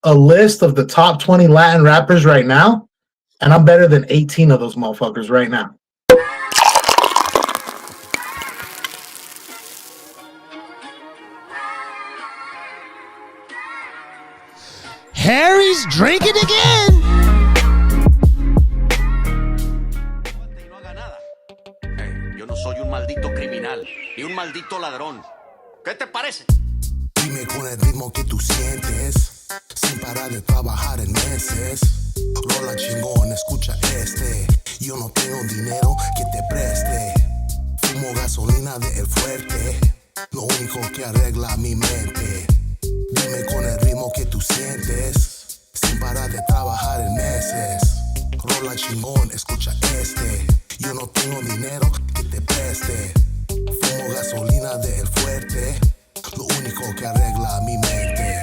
a list of the top 20 Latin rappers right now, and I'm better than 18 of those motherfuckers right now. Harry's drinking again. Hey, yo no soy un maldito criminal ni un maldito ladrón. ¿Qué te parece? Dime con el ritmo que tú sientes, sin parar de trabajar en meses. Rola chingón, escucha este. Yo no tengo dinero que te preste. Fumo gasolina de el fuerte, lo único que arregla mi mente. Dime con el ritmo que tú sientes, sin parar de trabajar en meses. Rola chingón, escucha este. Yo no tengo dinero que te preste. Fumo gasolina de el fuerte, lo único que arregla mi mente.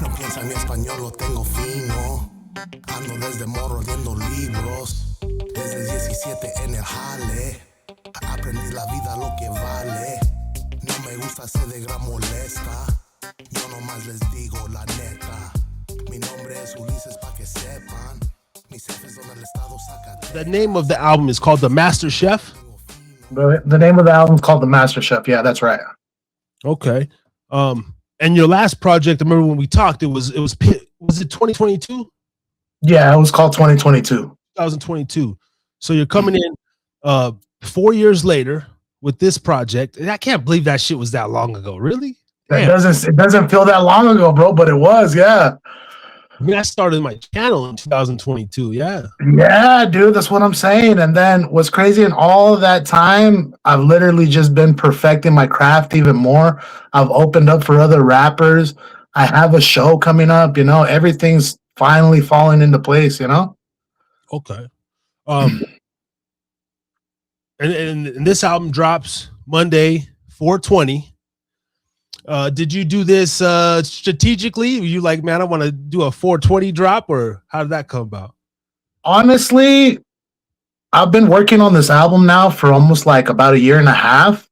No piensa en mi español, lo tengo fino. Ando desde morro leyendo libros. Desde 17 en el jale. Aprendí la vida lo que vale. No me gusta ser de gran molesta. Yo nomás les digo la neta. Mi nombre es Ulises pa' que sepan. Mis jefes son el estado Zacatecas. The name of the album is called The Master Chef. The name of the album is called The Master Chef. Yeah, that's right. Okay. And your last project, I remember when we talked, was it 2022? Yeah, it was called 2022. 2022. So you're coming in 4 years later with this project. And I can't believe that shit was that long ago. Really? It doesn't feel that long ago, bro, but it was, yeah. I mean, I started my channel in 2022. Yeah. Yeah, dude, that's what I'm saying. And then what's crazy in all of that time, I've literally just been perfecting my craft even more. I've opened up for other rappers. I have a show coming up, everything's finally falling into place, Okay. And this album drops Monday, 4/20. Did you do this strategically? Were you like, man, I want to do a 4/20 drop, or how did that come about? Honestly, I've been working on this album now for almost like about a year and a half,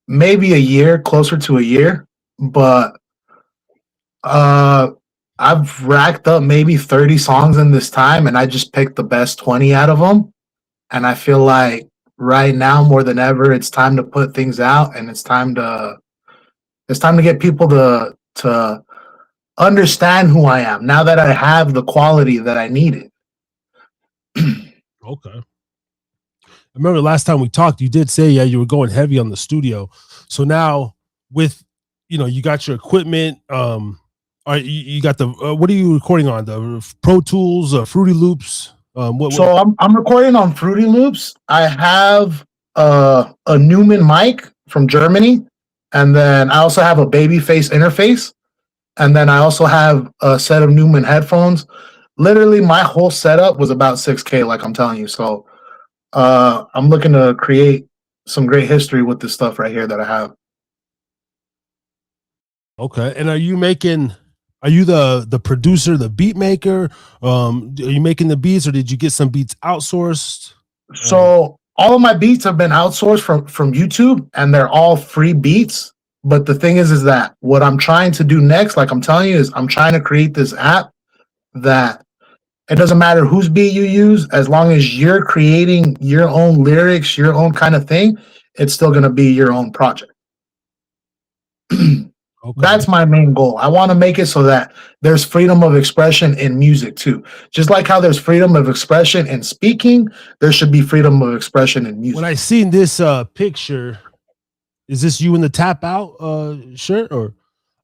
maybe a year, closer to a year. But I've racked up maybe 30 songs in this time, and I just picked the best 20 out of them. And I feel like right now more than ever, it's time to put things out, and it's time to get people to understand who I am now that I have the quality that I needed. Okay. I remember last time we talked, you did say, you were going heavy on the studio. So now with, you got your equipment, you got the, what are you recording on? The Pro Tools, Fruity Loops? I'm recording on Fruity Loops. I have a Neumann mic from Germany. And then I also have a Babyface interface. And then I also have a set of Neumann headphones. Literally, my whole setup was about $6K, like I'm telling you. So I'm looking to create some great history with this stuff right here that I have. Okay. And are you the producer, the beat maker? Are you making the beats, or did you get some beats outsourced? So all of my beats have been outsourced from YouTube, and they're all free beats. But the thing is that what I'm trying to do next, like I'm telling you, is I'm trying to create this app that it doesn't matter whose beat you use, as long as you're creating your own lyrics, your own kind of thing, it's still going to be your own project. Okay. That's my main goal. I want to make it so that there's freedom of expression in music too. Just like how there's freedom of expression in speaking, there should be freedom of expression in music. When I seen this picture, is this you in the Tap Out shirt, or?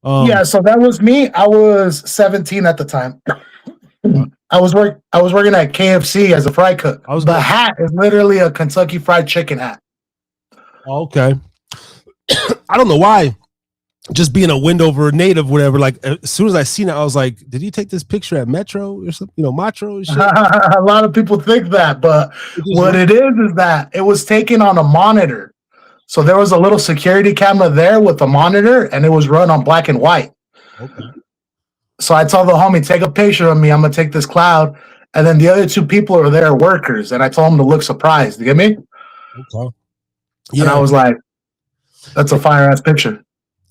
Yeah, so that was me. I was 17 at the time. I was working at KFC as a fry cook. The hat is literally a Kentucky Fried Chicken hat. Okay. I don't know why. Just being a Wendover native, whatever. Like as soon as I seen it, I was like, "Did you take this picture at Metro or something? Metro and shit?" A lot of people think that, but what it is that it was taken on a monitor. So there was a little security camera there with a monitor, and it was run on black and white. Okay. So I told the homie, "Take a picture of me. I'm gonna take this cloud." And then the other two people are there workers, and I told them to look surprised. You get me? Okay. Yeah. And I was like, "That's a fire ass picture."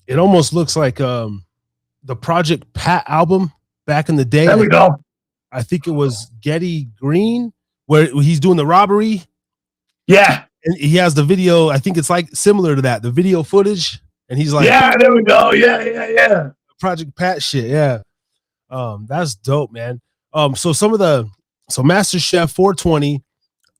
It almost looks like the Project Pat album back in the day. There we go. I think it was Getty Green where he's doing the robbery. Yeah. And he has the video. I think it's like similar to that, the video footage. And he's like, yeah, there we go. Yeah. Project Pat shit. Yeah. That's dope, man. So Master Chef 420,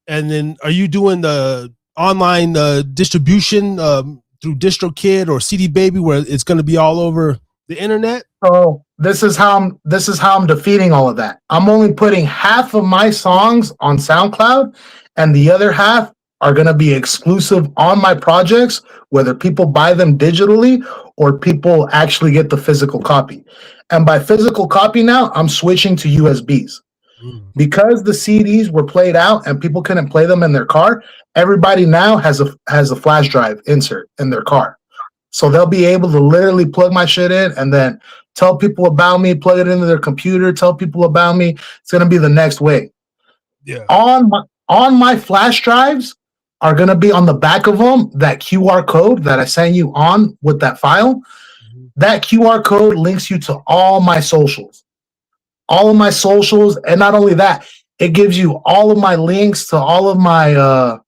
and then are you doing the online distribution through DistroKid or CD Baby where it's going to be all over the internet? So this is how I'm defeating all of that. I'm only putting half of my songs on SoundCloud, and the other half are going to be exclusive on my projects, whether people buy them digitally or people actually get the physical copy. And by physical copy now, I'm switching to USBs. Because the CDs were played out and people couldn't play them in their car, everybody now has a flash drive insert in their car. So they'll be able to literally plug my shit in and then tell people about me, plug it into their computer, tell people about me. It's going to be the next way. Yeah. On my flash drives are going to be on the back of them that QR code that I send you on with that file. Mm-hmm. That QR code links you to all my socials. All of my socials, and not only that, it gives you all of my links to all of my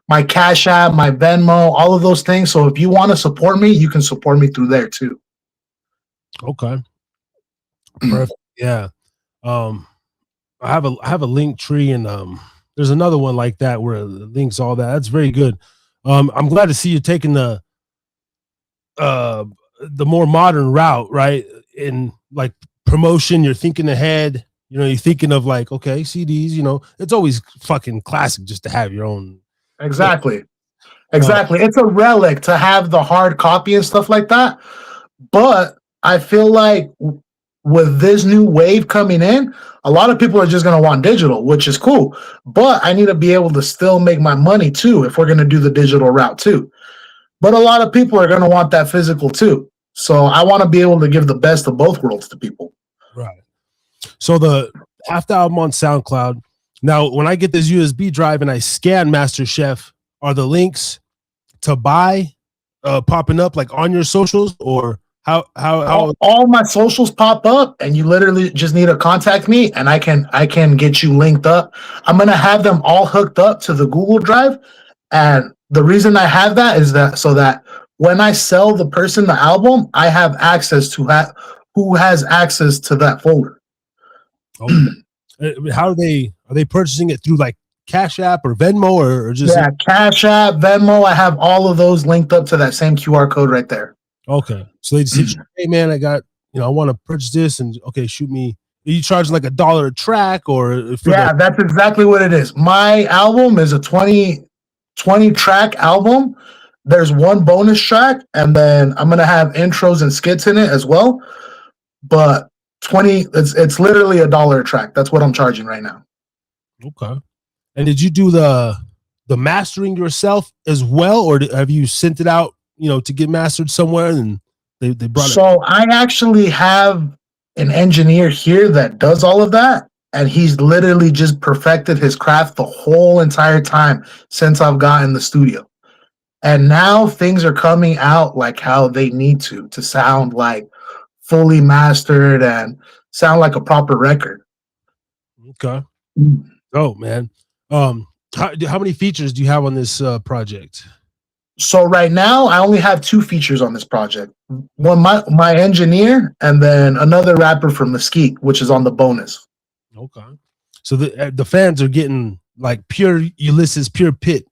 my Cash App, my Venmo, all of those things. So if you want to support me, you can support me through there too. Okay. Perfect. Yeah. I have a link tree, and there's another one like that where it links all that. That's very good. I'm glad to see you taking the more modern route, right? In like promotion, you're thinking ahead. You know, you're thinking of like, okay, CDs. You know, it's always fucking classic just to have your own. Exactly. It's a relic to have the hard copy and stuff like that. But I feel like with this new wave coming in, a lot of people are just going to want digital, which is cool. But I need to be able to still make my money too if we're going to do the digital route too. But a lot of people are going to want that physical too. So I want to be able to give the best of both worlds to people. Right. So the half the album on SoundCloud. Now, when I get this USB drive and I scan Master Chef, are the links to buy popping up like on your socials, or how all my socials pop up, and you literally just need to contact me and I can get you linked up. I'm going to have them all hooked up to the Google Drive. And the reason I have that is that so that when I sell the person the album, I have access to who has access to that folder. Okay. How are they purchasing it through like Cash App or Venmo or just Cash App, Venmo? I have all of those linked up to that same QR code right there. Okay, so they just hit you, hey man, I want to purchase this, and okay, shoot me. Are you charging like $1 a track or? That's exactly what it is. My album is a 20 track album. There's one bonus track, and then I'm gonna have intros and skits in it as well. But it's literally $1 a track. That's what I'm charging right now. Okay. And did you do the mastering yourself as well, or have you sent it out, to get mastered somewhere and they brought it? So I actually have an engineer here that does all of that, and he's literally just perfected his craft the whole entire time since I've gotten the studio. And now things are coming out like how they need to sound like fully mastered and sound like a proper record. Okay. Oh man. How many features do you have on this project? So right now I only have 2 features on this project. One, my engineer, and then another rapper from Mesquite, which is on the bonus. Okay. So the fans are getting like pure Ulysses, pure P.I.T,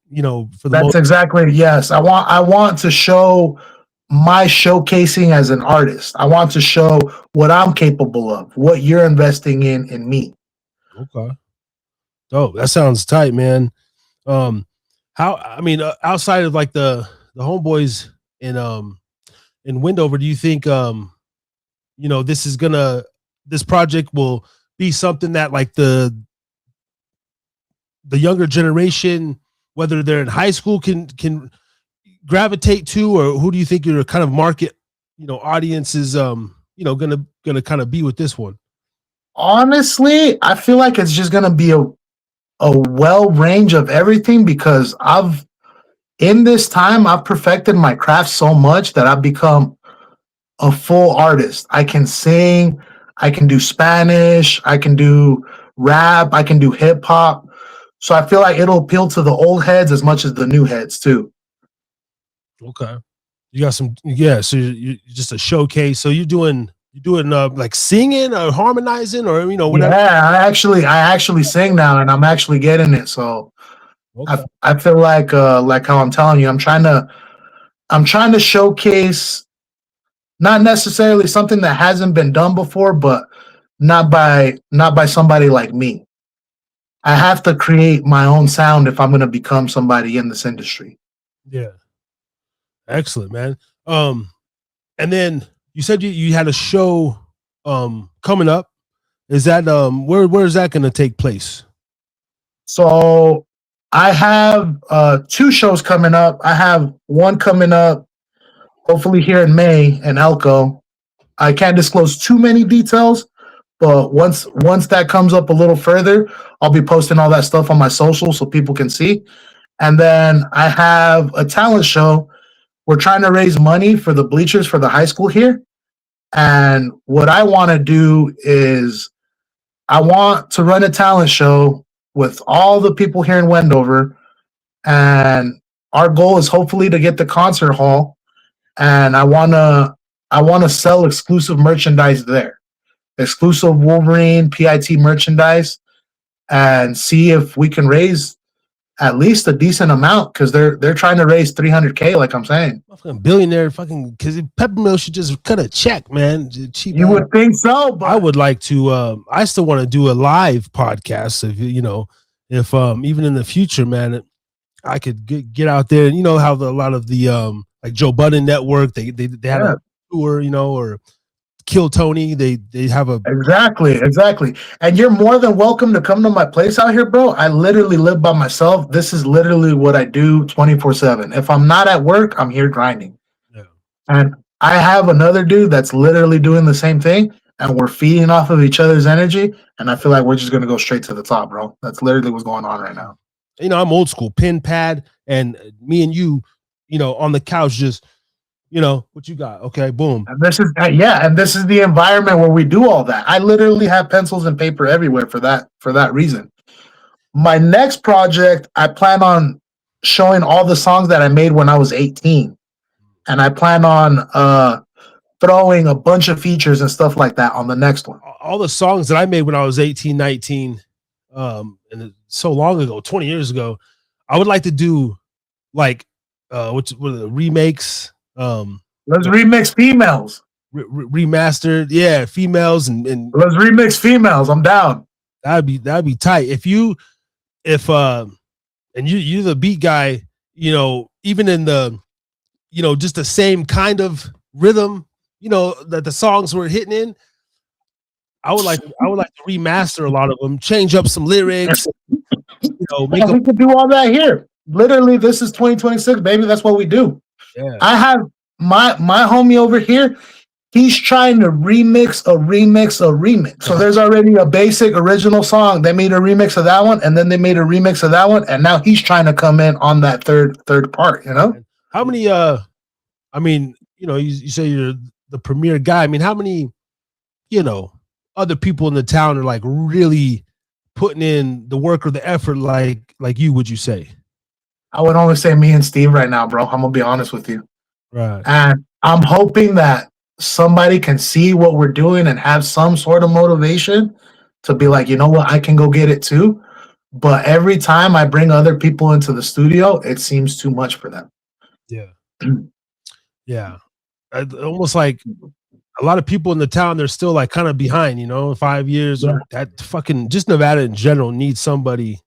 for the That's exactly, yes. I want to show my showcasing as an artist. I want to show what I'm capable of, what you're investing in me. Okay. Oh, that sounds tight, man. Outside of like the homeboys in Wendover, do you think this project will be something that like the younger generation, whether they're in high school, can gravitate to, or who do you think your kind of market audience is gonna kind of be with this one? Honestly, I feel like it's just gonna be a well range of everything, because in this time I've perfected my craft so much that I've become a full artist. I can sing, I can do Spanish, I can do rap, I can do hip hop. So I feel like it'll appeal to the old heads as much as the new heads too. Okay. You got some, yeah. So you just a showcase. So you doing like singing or harmonizing or whatever. Yeah, I actually sing now, and I'm actually getting it. So Okay. I feel like how I'm telling you, I'm trying to showcase not necessarily something that hasn't been done before, but not by somebody like me. I have to create my own sound if I'm going to become somebody in this industry. Yeah. Excellent, man. And then you said you had a show coming up. Is that where is that going to take place? So I have two shows coming up. I have one coming up hopefully here in May in Elko. I can't disclose too many details, but once that comes up a little further, I'll be posting all that stuff on my social so people can see. And then I have a talent show. We're trying to raise money for the bleachers for the high school here. And what I want to do is I want to run a talent show with all the people here in Wendover. And our goal is hopefully to get the concert hall. And I wanna sell exclusive merchandise there. Exclusive Wolverine P.I.T merchandise and see if we can raise at least a decent amount because they're trying to raise 300K, like I'm saying. Fucking billionaire, fucking because Peppermill should just cut a check, man. Cheap. You would think so, but I would like to. I still want to do a live podcast. If if even in the future, man, I could get out there. And you know how a lot of the like Joe Budden Network, they had yeah, a tour, or Kill Tony. They have a exactly. And you're more than welcome to come to my place out here, bro. I literally live by myself. This is literally what I do 24/7. If I'm not at work, I'm here grinding. yeah. And I have another dude that's literally doing the same thing, and we're feeding off of each other's energy. And I feel like we're just gonna go straight to the top, bro. That's literally what's going on right now. I'm old school, pen pad, and me and you, on the couch, just what you got. Okay, boom. And this is and this is the environment where we do all that. I literally have pencils and paper everywhere for that reason. My next project, I plan on showing all the songs that I made when I was 18. And I plan on throwing a bunch of features and stuff like that on the next one. All the songs that I made when I was 18, 19, and so long ago, 20 years ago, I would like to do like what are the remakes? Let's remix females. Remastered, yeah, females and Let's remix females. I'm down. that'd be tight. If and you're the beat guy, even in the just the same kind of rhythm, that the songs were hitting in. I would like to remaster a lot of them, change up some lyrics, make we could do all that here. Literally, this is 2026, baby. That's what we do. yeah. I have my homie over here. He's trying to remix a remix. So there's already a basic original song. They made a remix of that one, and then they made a remix of that one, and now he's trying to come in on that third part. How many? I mean, you say you're the premier guy. I mean, how many? Other people in the town are like really putting in the work or the effort, like you? Would you say? I would only say me and Steve right now, bro. I'm gonna be honest with you. Right. And I'm hoping that somebody can see what we're doing and have some sort of motivation to be like, you know what, I can go get it too. But every time I bring other people into the studio, it seems too much for them. Yeah. Yeah. Almost like a lot of people in the town, they're still like kind of behind, 5 years or that fucking just Nevada in general needs somebody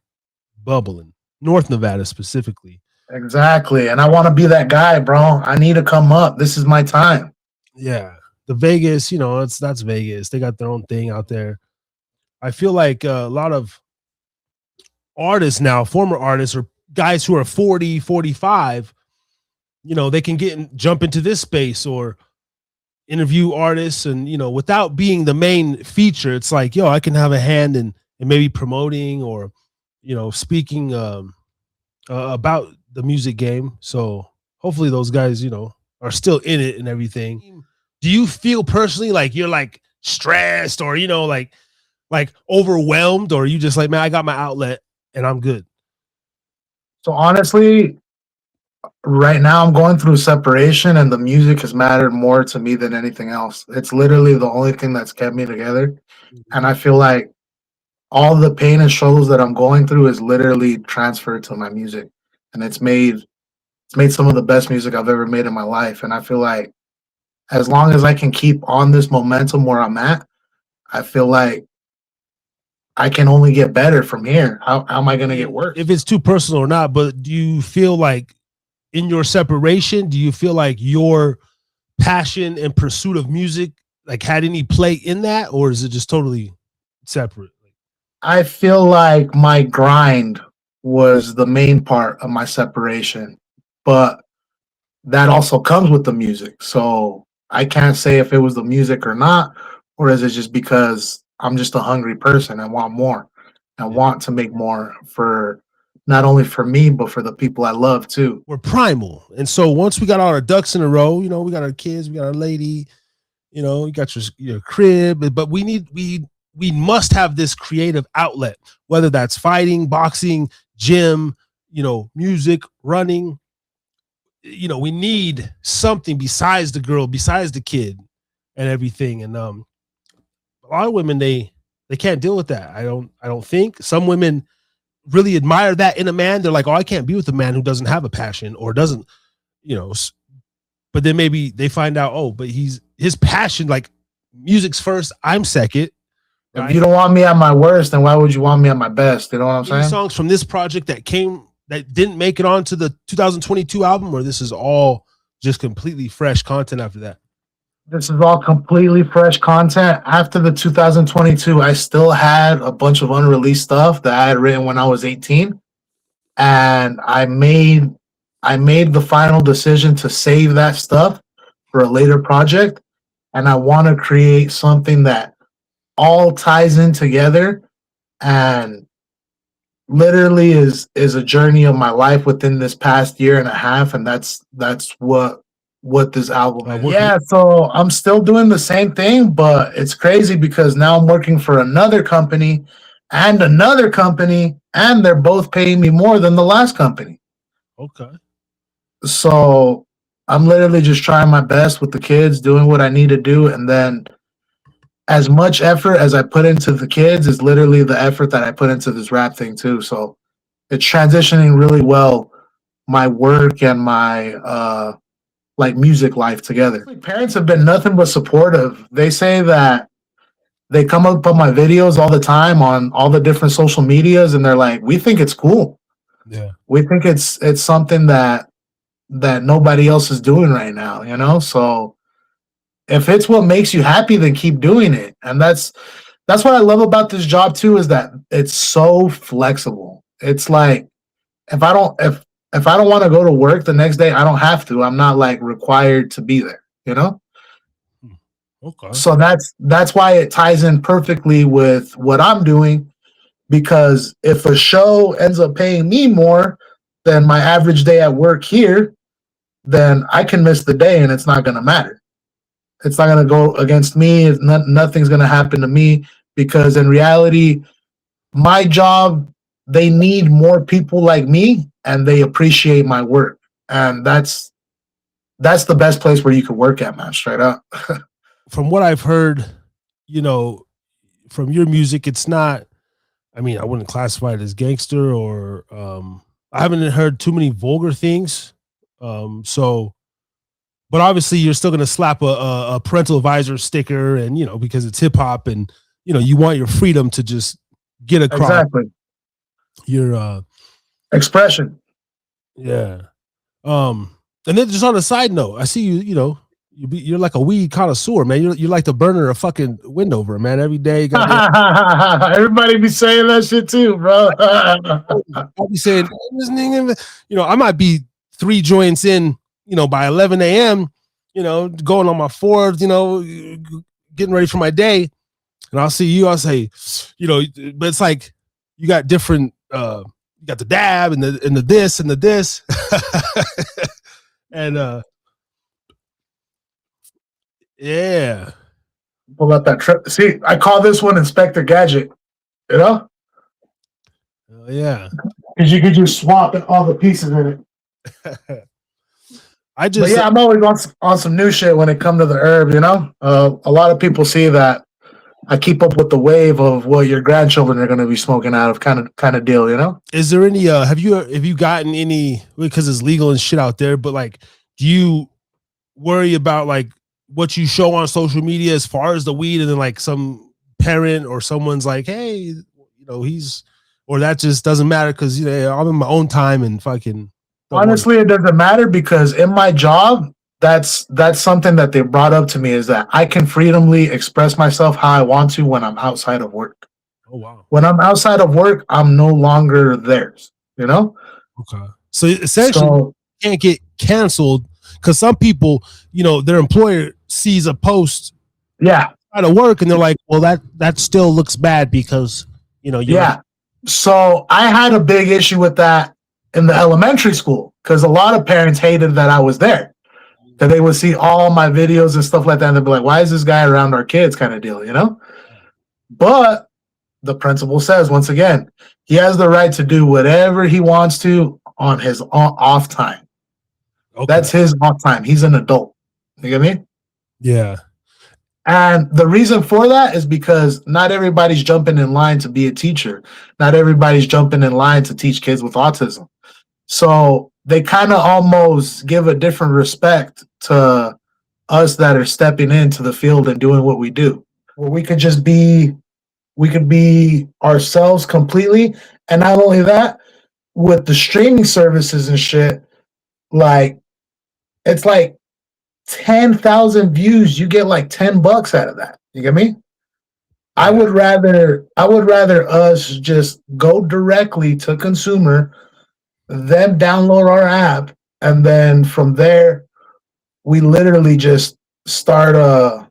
bubbling. North Nevada specifically. Exactly. And I want to be that guy, bro. I need to come up. This is my time. Yeah. The Vegas, that's Vegas. They got their own thing out there. I feel like a lot of artists now, former artists or guys who are 40, 45, they can jump into this space or interview artists and, without being the main feature, it's like, I can have a hand in maybe promoting or, speaking about the music game. So hopefully those guys, are still in it and everything. Do you feel personally like you're like stressed or, like overwhelmed, or are you just like, man, I got my outlet and I'm good? So honestly, right now I'm going through separation, and the music has mattered more to me than anything else. It's literally the only thing that's kept me together. And I feel like all the pain and struggles that I'm going through is literally transferred to my music. And it's made some of the best music I've ever made in my life. And I feel like as long as I can keep on this momentum where I'm at, I feel like I can only get better from here. How am I going to get worse? If it's too personal or not, but do you feel like in your separation, do you feel like your passion and pursuit of music like had any play in that, or is it just totally separate? I feel like my grind was the main part of my separation, but that also comes with the music. So I can't say if it was the music or not, or is it just because I'm just a hungry person and want more and Yeah. want to make more for not only for me, but for the people I love too. We're primal. And so once we got all our ducks in a row, we got our kids, we got our lady, you got your crib, but we must have this creative outlet, whether that's fighting, boxing, gym, music, running. We need something besides the girl, besides the kid and everything. And a lot of women, they can't deal with that. I don't think. Some women really admire that in a man. They're like, oh, I can't be with a man who doesn't have a passion or doesn't, you know, but then maybe they find out, oh, but his passion, like music's first, I'm second. If Right? you don't want me at my worst, then why would you want me at my best? You know what I'm Any saying? songs from this project that didn't make it onto the 2022 album, or this is all just completely fresh content after that? This is all completely fresh content. After the 2022, I still had a bunch of unreleased stuff that I had written when I was 18. And I made the final decision to save that stuff for a later project. And I want to create something that all ties in together and literally is a journey of my life within this past year and a half, and that's what this album is. Yeah, so I'm still doing the same thing, but it's crazy because now I'm working for another company and another company, and they're both paying me more than the last company. Okay. So I'm literally just trying my best with the kids, doing what I need to do, and then as much effort as I put into the kids is literally the effort that I put into this rap thing too. So it's transitioning really well, my work and my like music life together. Parents have been nothing but supportive. They say that they come up on my videos all the time on all the different social medias, and they're like, "We think it's cool. Yeah. We think it's something that nobody else is doing right now." So if it's what makes you happy, then keep doing it. And that's what I love about this job too, is that it's so flexible. It's like if I don't want to go to work the next day, I don't have to. I'm not like required to be there. Okay. So that's why it ties in perfectly with what I'm doing, because if a show ends up paying me more than my average day at work here, then I can miss the day and it's not going to matter. It's not going to go against me. Nothing's going to happen to me, because in reality, my job, they need more people like me, and they appreciate my work. And that's the best place where you could work at, man, straight up. From what I've heard, from your music, it's not, I mean, I wouldn't classify it as gangster or I haven't heard too many vulgar things. So but obviously you're still going to slap a parental advisor sticker, and because it's hip hop, and you want your freedom to just get across Exactly. your Expression. yeah. And then just on a side note, I see you're like a weed connoisseur, man. You're like the burner of fucking Wendover, man. Every day, everybody be saying that shit too, bro. I'll be saying, I might be 3 joints in, by 11 a.m., going on my fourth, getting ready for my day. And I'll see you, I'll say, but it's like you got different, you got the dab and the this and the this. And yeah. Pull out that trip. See, I call this one Inspector Gadget. You know, Yeah. because you could just swap all the pieces in it. I But just yeah, I'm always on some new shit when it comes to the herb. You know, a lot of people see that I keep up with the wave of what your grandchildren are going to be smoking out of, kind of deal. You know. is there any have you gotten any, because it's legal and shit out there, but like do you worry about like what you show on social media as far as the weed, and then like some parent or someone's like, hey, he's, or that just doesn't matter because I'm in my own time and fucking don't worry. Honestly, it doesn't matter because in my job, that's something that they brought up to me is that I can freely express myself how I want to when I'm outside of work. Oh wow. When I'm outside of work, I'm no longer theirs. You know. Okay. So essentially, So you can't get canceled because some people, their employer sees a post yeah, out of work and they're like, well, that still looks bad because you're yeah. So I had a big issue with that in the elementary school because a lot of parents hated that I was there. That they would see all my videos and stuff like that, and they'd be like, "Why is this guy around our kids?" kind of deal, you know. But the principal says once again, he has the right to do whatever he wants to on his off time. Okay. That's his off time. He's an adult. You get me? Yeah. And the reason for that is because not everybody's jumping in line to be a teacher. Not everybody's jumping in line to teach kids with autism. So they kind of almost give a different respect to us that are stepping into the field and doing what we do. Where we could be ourselves completely. And not only that, with the streaming services and shit, like it's like 10,000 views, you get like $10 out of that. You get me? Yeah. I would rather us just go directly to consumer, them download our app, and then from there we literally just start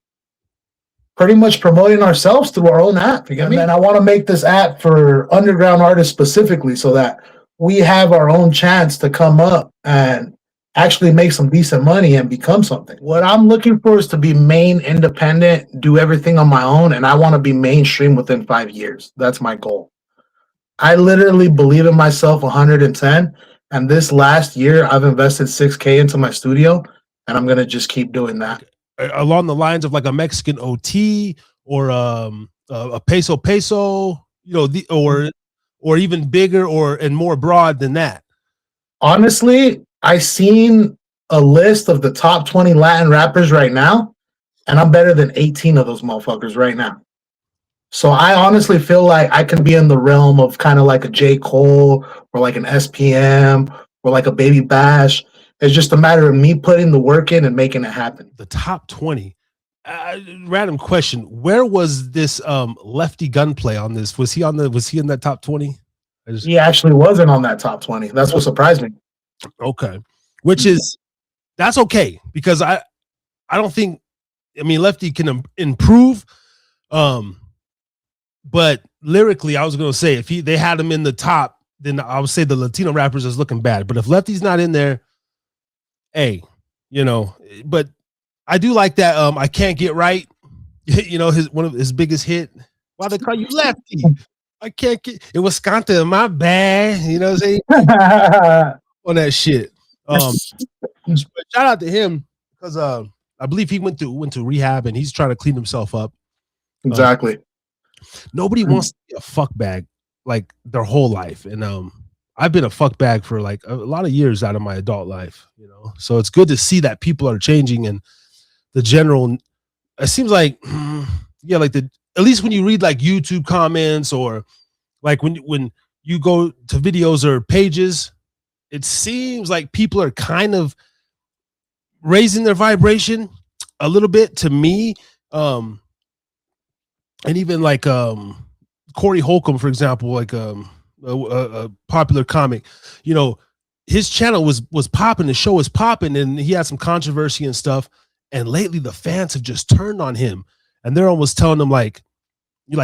pretty much promoting ourselves through our own app. You get me? And I want to make this app for underground artists specifically so that we have our own chance to come up and actually make some decent money and become something. What I'm looking for is to be main independent, do everything on my own, and I want to be mainstream within 5 years. That's my goal. I literally believe in myself 110, and this last year I've invested $6K into my studio, and I'm going to just keep doing that. Along the lines of like a Mexican OT or a peso, or even bigger and more broad than that. Honestly, I seen a list of the top 20 Latin rappers right now, and I'm better than 18 of those motherfuckers right now. So I honestly feel like I can be in the realm of kind of like a J. Cole or like an SPM or like a Baby Bash. It's just a matter of me putting the work in and making it happen. The top 20. Random question. Where was this Lefty Gunplay on this? Was he in that top 20? He actually wasn't on that top 20. That's what surprised me. Okay. That's okay because I don't think, Lefty can improve. But lyrically, I was going to say if they had him in the top, then I would say the Latino rappers is looking bad. But if Lefty's not in there, hey, but I do like that. I Can't Get Right. One of his biggest hit. Why they call you Lefty? I can't get it. Was Scanta in my bag. You know what I'm saying? On that shit. Shout out to him because I believe he went to rehab and he's trying to clean himself up. Exactly. Nobody wants to be a fuck bag like their whole life, and I've been a fuck bag for like a lot of years out of my adult life. So it's good to see that people are changing and the general. It seems like like at least when you read like YouTube comments or like when you go to videos or pages, it seems like people are kind of raising their vibration a little bit to me. And even like Corey Holcomb, for example, like a popular comic, his channel was popping, the show was popping, and he had some controversy and stuff. And lately the fans have just turned on him and they're almost telling him like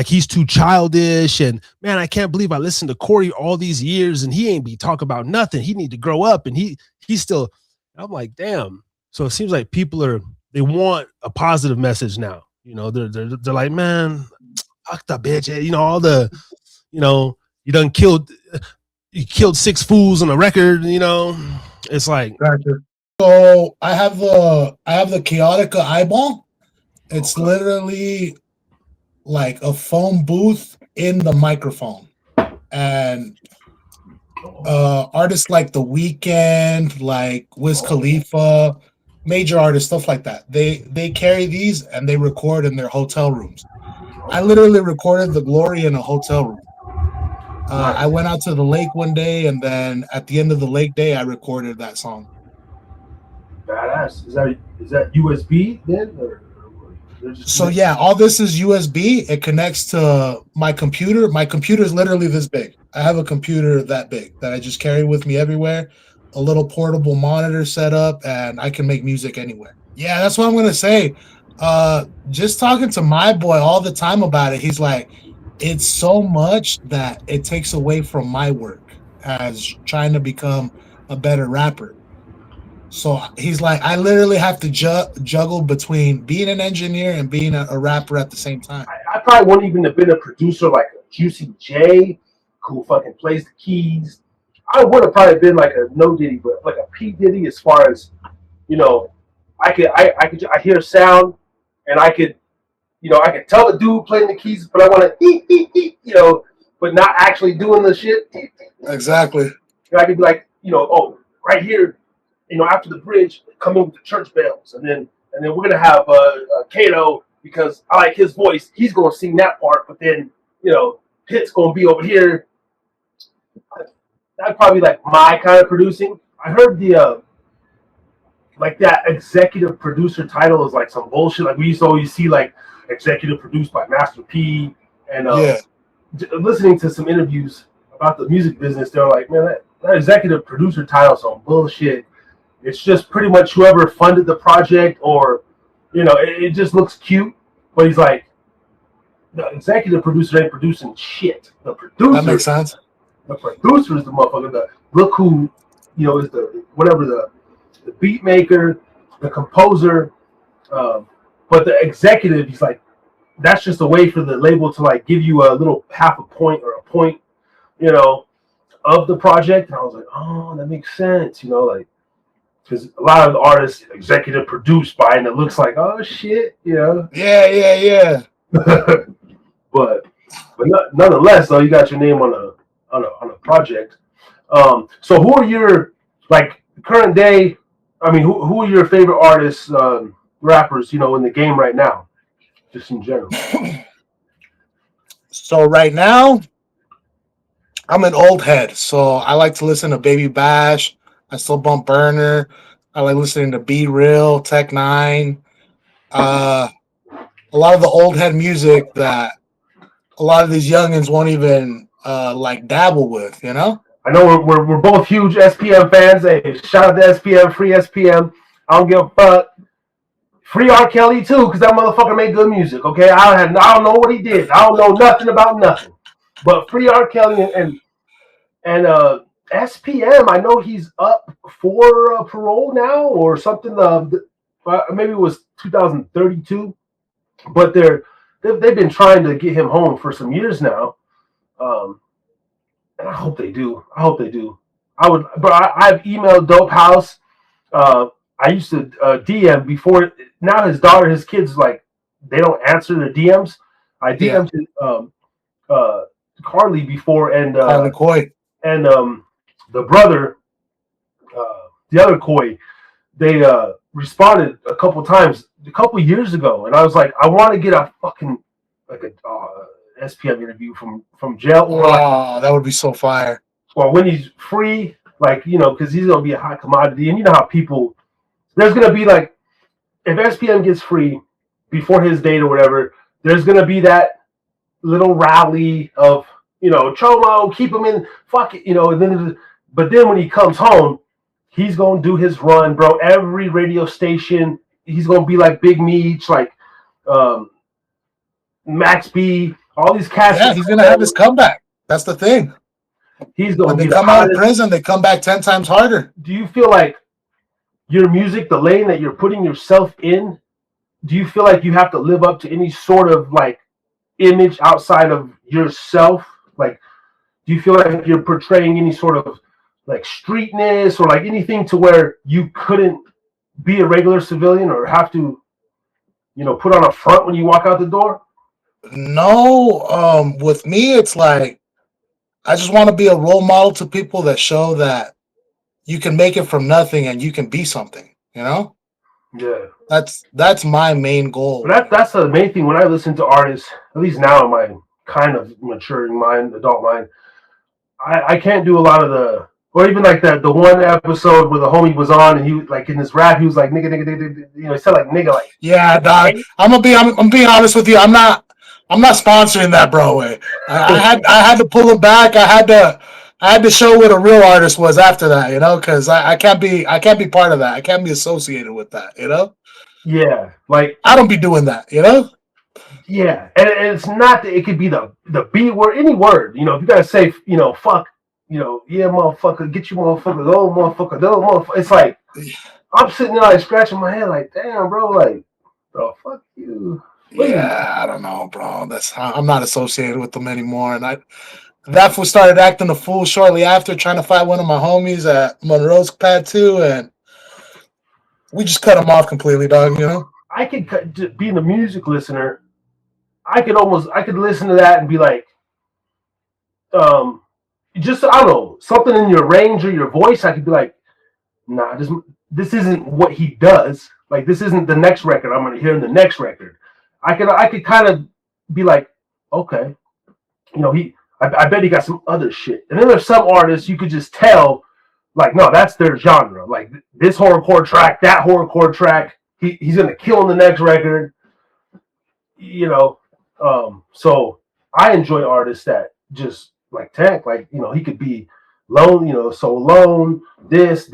he's too childish, and man, I can't believe I listened to Corey all these years and he ain't be talking about nothing. He need to grow up, and he's still. I'm like, damn. So it seems like people they want a positive message now. You know, they're like, man, fuck the bitch. You know, all the, you know, you killed 6 fools on a record. You know, it's like, Gotcha. So I have the Chaotica eyeball. It's literally like a phone booth in the microphone, and artists like The Weeknd, like Wiz Khalifa, major artists, stuff like that. They carry these and they record in their hotel rooms. I literally recorded The Glory in a hotel room. I went out to the lake one day, and then at the end of the lake day, I recorded that song. Badass. Is that USB then, or So yeah, all this is USB. It connects to my computer. My computer is literally this big. I have a computer that big that I just carry with me everywhere. A little portable monitor set up, and I can make music anywhere. Yeah, that's what I'm gonna say. Just talking to my boy all the time about it. He's like, it's so much that it takes away from my work as trying to become a better rapper. So he's like, I literally have to juggle between being an engineer and being a rapper at the same time. I probably wouldn't even have been a producer like a Juicy J, who fucking plays the keys. I would have probably been like a No Diddy, but like a P Diddy, as far as, you know, I hear sound, and I could, you know, I could tell the dude playing the keys, but I want to you know, but not actually doing the shit. Exactly. And I could be like, you know, oh, right here, you know, after the bridge, come in with the church bells, and then we're gonna have Kato, because I like his voice. He's gonna sing that part, but then, you know, P.I.T.S gonna be over here. That'd probably be like my kind of producing. I heard the like that executive producer title is like some bullshit. Like we used to always see like executive produced by Master P, and listening to some interviews about the music business, they're like, man, that executive producer title is some bullshit. It's just pretty much whoever funded the project, or, you know, it just looks cute. But he's like, the executive producer ain't producing shit. The producer, that makes sense. The producer is the motherfucker. Look who, you know, is the beat maker, the composer. But the executive, he's like, that's just a way for the label to like give you a little half a point or a point, you know, of the project. And I was like, oh, that makes sense, you know, like, because a lot of the artists executive produced by, and it looks like, oh shit, you know. Yeah. but nonetheless, though, you got your name on a project. So who are your, like, current day? I mean, who are your favorite artists, rappers, you know, in the game right now, just in general? So right now, I'm an old head, so I like to listen to Baby Bash. I still bump Burner. I like listening to Be Real, Tech Nine. A lot of the old head music that a lot of these youngins won't even like dabble with, you know? I know we're both huge SPM fans. Hey, shout out to SPM, free SPM. I don't give a fuck. Free R. Kelly too, because that motherfucker made good music. Okay, I don't know what he did. I don't know nothing about nothing. But free R. Kelly and SPM. I know he's up for parole now or something. Maybe it was 2032. But they've been trying to get him home for some years now. And I hope they do. I've emailed Dope House. I used to DM before. Now his kids, like, they don't answer their DMs. I DM'd Carly before, and Carly Coy, and the brother, the other Coy. They responded a couple times a couple years ago, and I was like, I want to get a fucking like a SPM interview from jail, or that would be so fire. Or when he's free, like, you know, because he's gonna be a hot commodity, and you know how people. There's gonna be like, if SPM gets free before his date or whatever, there's gonna be that little rally of, you know, Cholo, keep him in, fuck it, you know, and then, but then when he comes home, he's gonna do his run, bro. Every radio station, he's gonna be like Big Meech, like Max B, all these cats. Yeah, he's gonna have his comeback. That's the thing. He's gonna when be they come out of prison, they come back 10 times harder. Do you feel like your music, the lane that you're putting yourself in, do you feel like you have to live up to any sort of like image outside of yourself? Like, do you feel like you're portraying any sort of like streetness or like anything to where you couldn't be a regular civilian or have to, put on a front when you walk out the door? No, with me, it's like I just want to be a role model to people that show that you can make it from nothing and you can be something. Yeah. That's my main goal. But that's the main thing when I listen to artists, at least now in my kind of maturing mind, adult mind, I can't do a lot of the, or even like the one episode where the homie was on and he like in his rap he was like nigga nigga nigga, he said like nigga like Yeah, dog. I'm being honest with you. I'm not sponsoring that, bro. I had to pull it back. I had to show what a real artist was after that, because I can't be part of that. I can't be associated with that. yeah, like I don't be doing that. yeah, and it's not that it could be the B word, any word, if you gotta say fuck, yeah motherfucker, get you motherfucker, go motherfucker, go motherfucker. It's like I'm sitting there like scratching my head like damn bro, like bro fuck you. Please. Yeah, I don't know, bro. I'm not associated with them anymore, and that fool started acting a fool shortly after, trying to fight one of my homies at Monroe's P.I.T. and we just cut him off completely, dog. I could being a music listener, I could listen to that and be like, um, just I don't know something in your range or your voice. I could be like, nah, this isn't what he does. Like this isn't the next record I'm gonna hear in the next record. I could kind of be like, okay, I bet he got some other shit. And then there's some artists you could just tell, like, no, that's their genre. Like this horrorcore track, that horrorcore track, he's gonna kill in the next record. You know, so I enjoy artists that just like Tank, like he could be lone, so alone, this,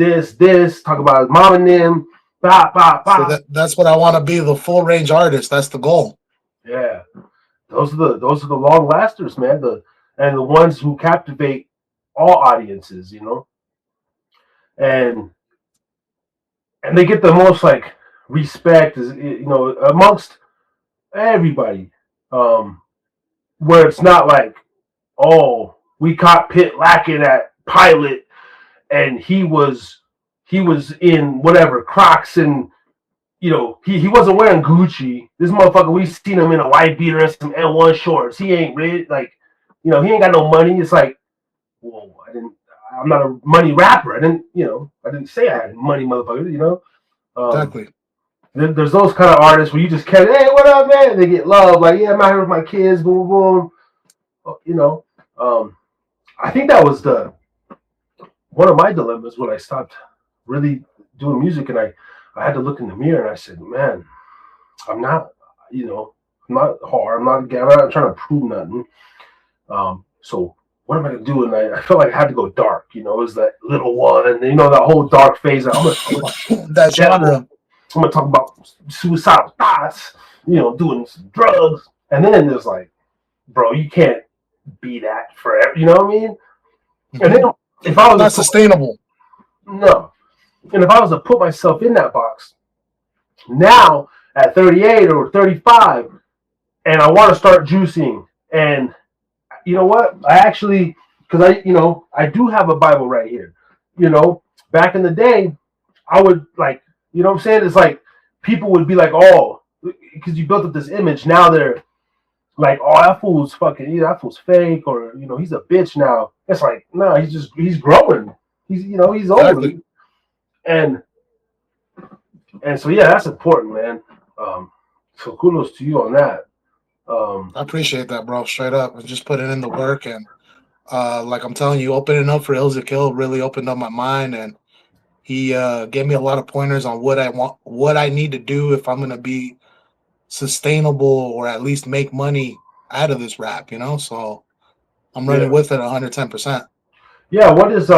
talk about his mom and them, bah, bah, So bah. that's what I want to be, the full range artist. That's the goal. Yeah. Those are the long lasters, man. The ones who captivate all audiences, and they get the most like respect amongst everybody. Where it's not like, oh, we caught Pitt lacking at Pilot, and he was in whatever Crocs and he wasn't wearing Gucci. This motherfucker, we seen him in a white beater and some N1 shorts. He ain't rich, like he ain't got no money. It's like, whoa, I'm not a money rapper. I didn't say I had money, motherfucker. Exactly. There's those kind of artists where you just can't, hey, what up, man? They get love, like, yeah, I'm out here with my kids, boom, boom, boom. I think that was one of my dilemmas when I stopped really doing music, and I had to look in the mirror and I said, man, I'm not, I'm not hard, I'm not trying to prove nothing. So what am I gonna do? And I felt like I had to go dark. It was that little one, and that whole dark phase. I'm gonna talk about that genre. I'm gonna talk about suicidal thoughts. Doing some drugs, and then there's like, bro, you can't be that forever. You know what I mean? Mm-hmm. And then if I was not sustainable, no. And if I was to put myself in that box now at 38 or 35, and I want to start juicing, and you know what? I actually, because I do have a Bible right here. Back in the day, I would like, what I'm saying? It's like people would be like, oh, because you built up this image. Now they're like, oh, that fool's fucking, either that fool's fake, or he's a bitch now. It's like, no, he's growing. He's old. Exactly. And so yeah, that's important, man. So kudos to you on that. I appreciate that, bro. Straight up, and just putting in the work, and like I'm telling you, opening up for Ilza Kill really opened up my mind, and he gave me a lot of pointers on what I need to do if I'm gonna be sustainable or at least make money out of this rap. So I'm running with it 110%. Yeah. What is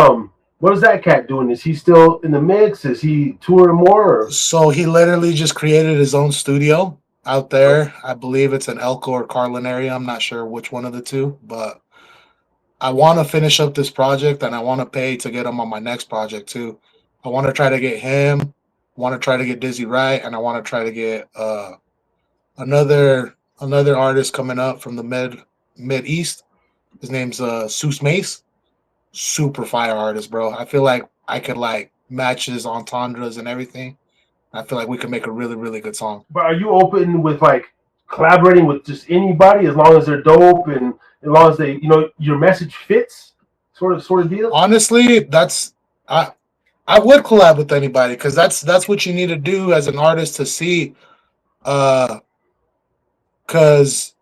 that cat doing? Is he still in the mix? Is he touring more? So he literally just created his own studio out there. I believe it's in Elko or Carlin area. I'm not sure which one of the two, but I want to finish up this project, and I want to pay to get him on my next project too. I want to try to get him, want to try to get Dizzy Right, and I want to try to get Another artist coming up from the mid east. His name's Seuss Mace. Super fire artist, bro. I feel like I could like match his entendres and everything. I feel like we could make a really, really good song. But are you open with like collaborating with just anybody as long as they're dope and as long as they, your message fits, sort of deal? Honestly, I would collab with anybody because that's what you need to do as an artist to see, because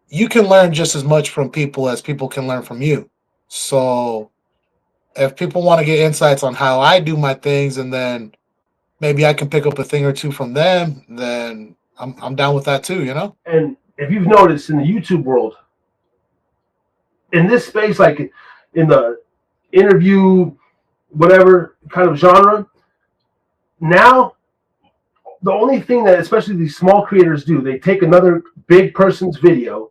you can learn just as much from people as people can learn from you. So if people want to get insights on how I do my things, and then maybe I can pick up a thing or two from them, then I'm down with that too. And if you've noticed in the YouTube world, in this space, like in the interview, whatever kind of genre, now the only thing that especially these small creators do, they take another big person's video,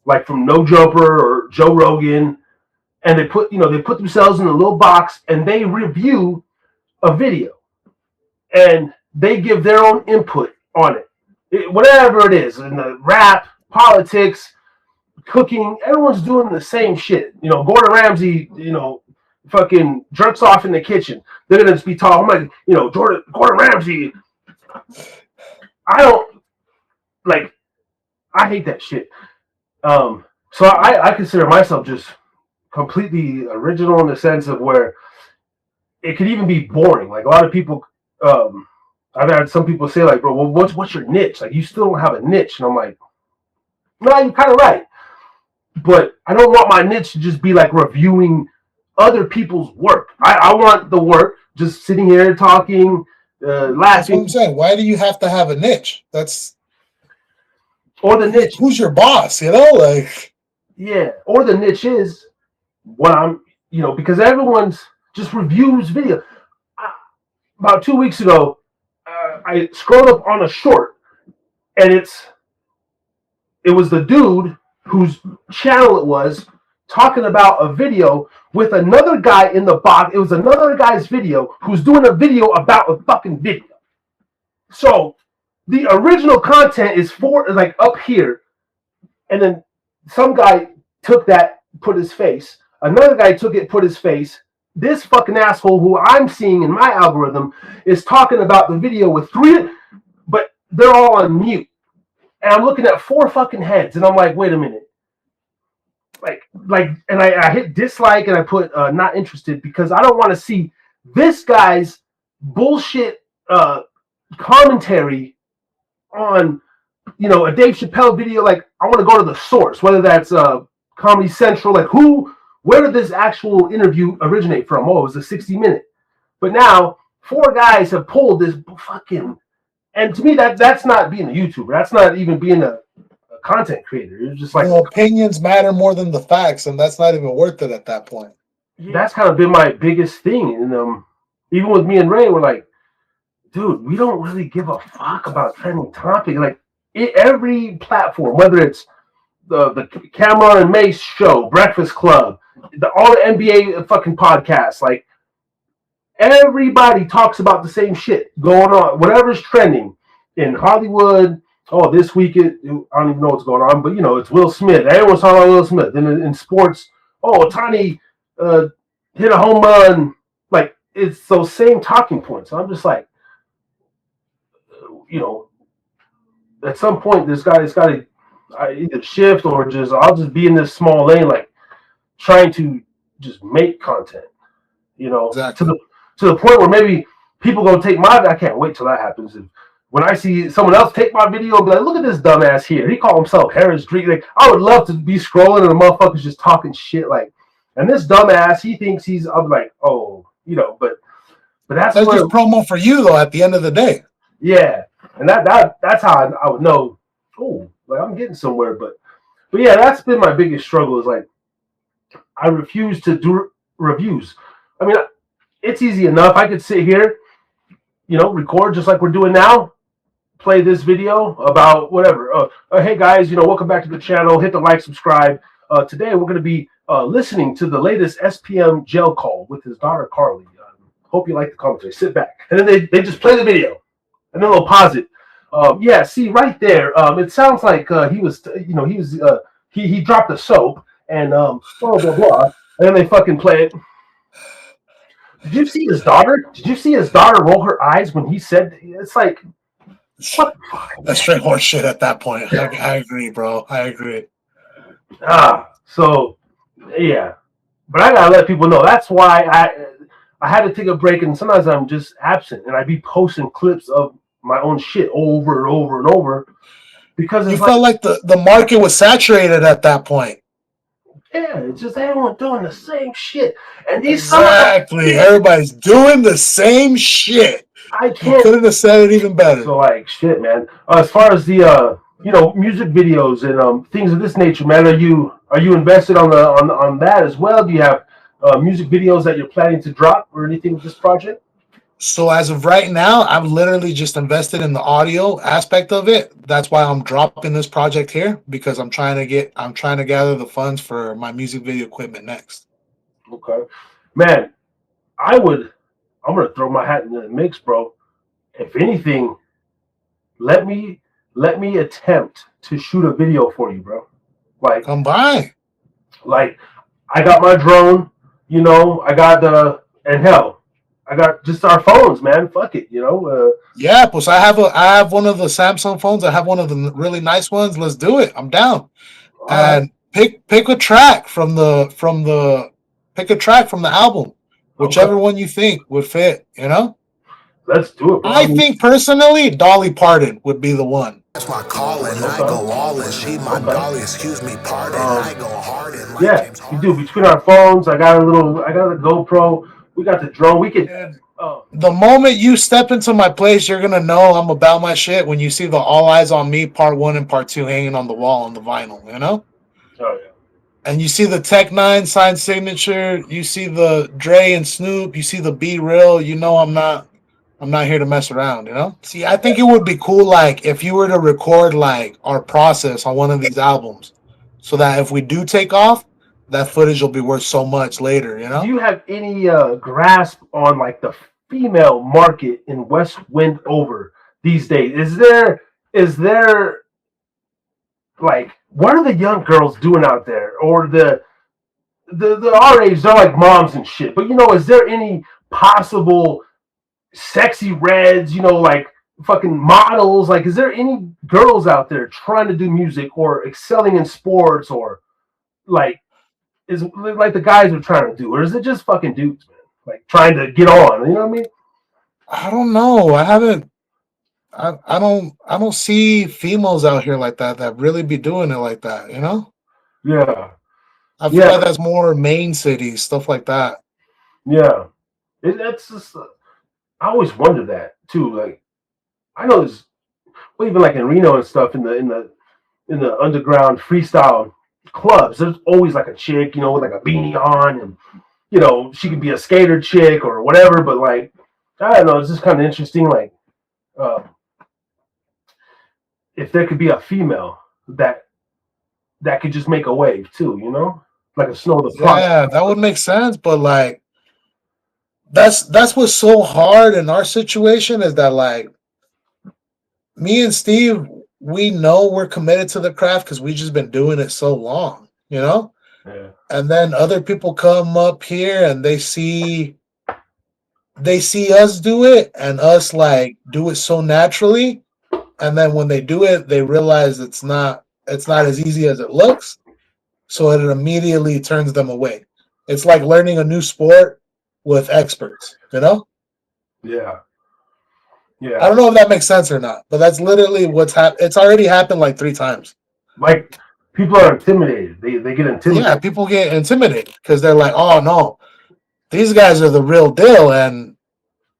like from No Jumper or Joe Rogan, and they put themselves in a little box and they review a video and they give their own input on it, whatever it is, in the rap, politics, cooking, everyone's doing the same shit. Gordon Ramsay, fucking jerks off in the kitchen. They're gonna just be talking like, Gordon Ramsay. I don't like. I hate that shit. So I consider myself just completely original in the sense of where it could even be boring. Like a lot of people, I've had some people say like, bro, well, what's your niche? Like you still don't have a niche, and I'm like, no, you're kind of right. But I don't want my niche to just be like reviewing other people's work. I want the work just sitting here talking, That's what laughing. I'm saying. Why do you have to have a niche? Or the niche, Who's your boss? Like, yeah. Or the niche is what I'm, because everyone's just reviews video. About 2 weeks ago, I scrolled up on a short, and it was the dude whose channel it was talking about a video with another guy in the box. It was another guy's video who's doing a video about a fucking video. So the original content is like up here, and then some guy took that, put his face. Another guy took it, put his face. This fucking asshole who I'm seeing in my algorithm is talking about the video with three, but they're all on mute. And I'm looking at 4 fucking heads, and I'm like, wait a minute. And I hit dislike and I put not interested because I don't want to see this guy's bullshit commentary on, a Dave Chappelle video. Like, I want to go to the source, whether that's Comedy Central, like where did this actual interview originate from? Oh, it was a 60-minute. But now 4 guys have pulled this fucking, and to me that's not being a YouTuber. That's not even being a content creator. It's just like, opinions matter more than the facts, and that's not even worth it at that point. That's kind of been my biggest thing. And even with me and Ray, we're like, dude, we don't really give a fuck about trending topic. Like every platform, whether it's the Cameron and Mace show, Breakfast Club, all the NBA fucking podcasts, like everybody talks about the same shit going on, whatever's trending in Hollywood. Oh, this week I don't even know what's going on, but it's Will Smith. Everyone's talking about Will Smith. Then in sports, Ohtani hit a home run. Like it's those same talking points. So I'm just like, at some point this guy's got to either shift or I'll just be in this small lane, like trying to just make content. Exactly. To the point where maybe people gonna take I can't wait till that happens. When I see someone else take my video and be like, look at this dumbass here. He called himself Harris Drink. Like, I would love to be scrolling and the motherfucker's just talking shit. Like, and this dumbass, he thinks I'm like, oh, but that's just promo for you though. At the end of the day, yeah, and that's how I would know. Oh, like I'm getting somewhere. But yeah, that's been my biggest struggle. Is like I refuse to do reviews. I mean, it's easy enough. I could sit here, record just like we're doing now. Play this video about whatever. Hey guys, welcome back to the channel. Hit the like, subscribe. Today we're going to be listening to the latest SPM jail call with his daughter Carly. Hope you like the commentary. Sit back, and then they just play the video, and then they'll pause it. Yeah, see right there. It sounds like he dropped the soap and blah blah blah, and then they fucking play it. Did you see his daughter? Did you see his daughter roll her eyes when he said? It's like what? That's straight horse shit at that point. I agree, bro. I agree. So yeah, but I gotta let people know. That's why I had to take a break, and sometimes I'm just absent, and I be posting clips of my own shit over and over and over because You it's like felt like the market was saturated at that point. yeah, it's just everyone doing the same shit, and these some of them Exactly. Everybody's doing the same shit. I You can't. couldn't have said it even better. So like shit, man. As far as the music videos and things of this nature, man, are you invested on that as well? Do you have music videos that you're planning to drop or anything with this project? So as of right now, I've literally just invested in the audio aspect of it. That's why I'm dropping this project here because I'm trying to gather the funds for my music video equipment next. Okay, man. I'm gonna throw my hat in the mix, bro. If anything, let me let me attempt to shoot a video for you, bro. Like Come by. like I got my drone, I got and hell, I got just our phones, man. Fuck it, Yeah, pues I have one of the Samsung phones. I have one of the really nice ones. Let's do it. I'm down. All right, And pick a track from the album, okay, whichever one you think would fit. let's do it, bro. I I mean, think personally, Dolly Parton would be the one. That's my calling. I okay, go all in. She my okay. dolly. Excuse me, pardon. I Um, go hard in like yeah, James we do. Harden. Between our phones, I got a GoPro. We got the drone. We could. And Uh, the moment you step into my place, you're gonna know I'm about my shit when you see the All Eyes on Me Part 1 and Part 2 hanging on the wall on the vinyl. oh yeah. And you see the Tech Nine signed signature, you see the Dre and Snoop, you see the Be Real, I'm not here to mess around. See, I think it would be cool like if you were to record like our process on one of these albums so that if we do take off, that footage will be worth so much later, you Do know? you have any grasp on like the female market in West Wendover these days? Is there like what are the young girls doing out there, or the our age? They're like moms and shit. But is there any possible sexy reds? Like fucking models. Like, is there any girls out there trying to do music or excelling in sports or like is like the guys are trying to do, or is it just fucking dudes, man? Like trying to get on. You know what I mean? I don't know. I don't see females out here like that really be doing it like that. Yeah, I feel yeah, like that's more main cities, stuff like that. yeah. That's just. I always wonder that too. Like I know there's well, even like in Reno and stuff in the underground freestyle clubs. There's always like a chick, with like a beanie on, and she could be a skater chick or whatever. But like I don't know, it's just kind of interesting. Like uh, if there could be a female that could just make a wave too, like a Snow the Product. Yeah, that would make sense, but like that's what's so hard in our situation is that like me and Steve, we know we're committed to the craft because we just been doing it so long. Yeah, And then other people come up here and they see us do it and us like do it so naturally. And then when they do it, they realize it's not as easy as it looks. So it immediately turns them away. It's like learning a new sport with experts. yeah, I yeah. don't know if that makes sense or not, but that's literally what's happened. It's already happened like 3 times. Like people are intimidated. They get Yeah, intimidated. people get intimidated because they're like, "Oh no, these guys are the real deal," and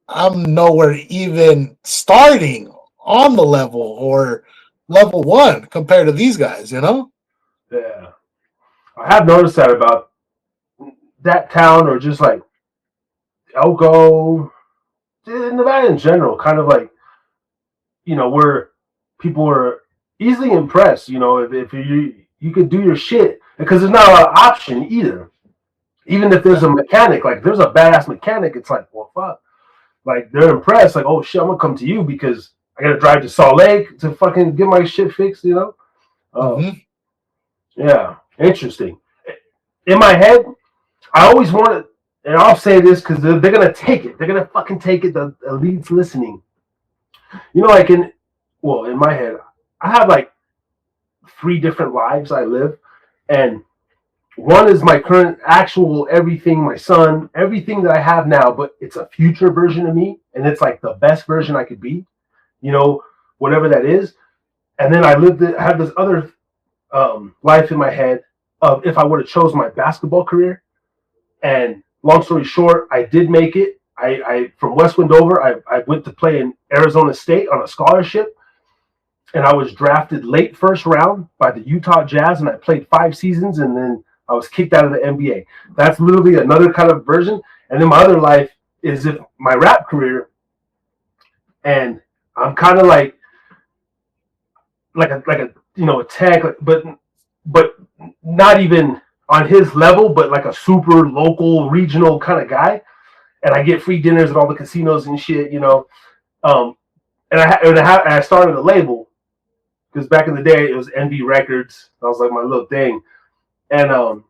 I'm nowhere even starting on the level or level one compared to these guys. Yeah, I have noticed that about that town, or just like Elko, Nevada in general. Kind of like where people are easily impressed. If you could do your shit because there's not a lot of option either. Even if there's a mechanic, like there's a badass mechanic, it's like, well, fuck. Like they're impressed, like, oh shit, I'm gonna come to you because I gotta drive to Salt Lake to fucking get my shit fixed, you know. Mhm. Yeah, interesting. In my head, I always wanted, and I'll say this because they're gonna take it. They're gonna fucking take it. The elites listening, you know, like in my head, I have like 3 different lives I live, and one is my current actual everything, my son, everything that I have now, but it's a future version of me, and it's like the best version I could be, you know, whatever that is. And then I have this other life in my head of if I would have chose my basketball career. And long story short, I did make it. I from West Wendover, I went to play in Arizona State on a scholarship, and I was drafted late first round by the Utah Jazz, and I played 5 seasons, and then I was kicked out of the NBA. That's literally another kind of version. And then my other life is if my rap career, and I'm kind of like a a tag, but not even on his level, but like a super local regional kind of guy. And I get free dinners at all the casinos and shit, you know. Um, and I started a label because back in the day it was NB Records. That was like my little thing. And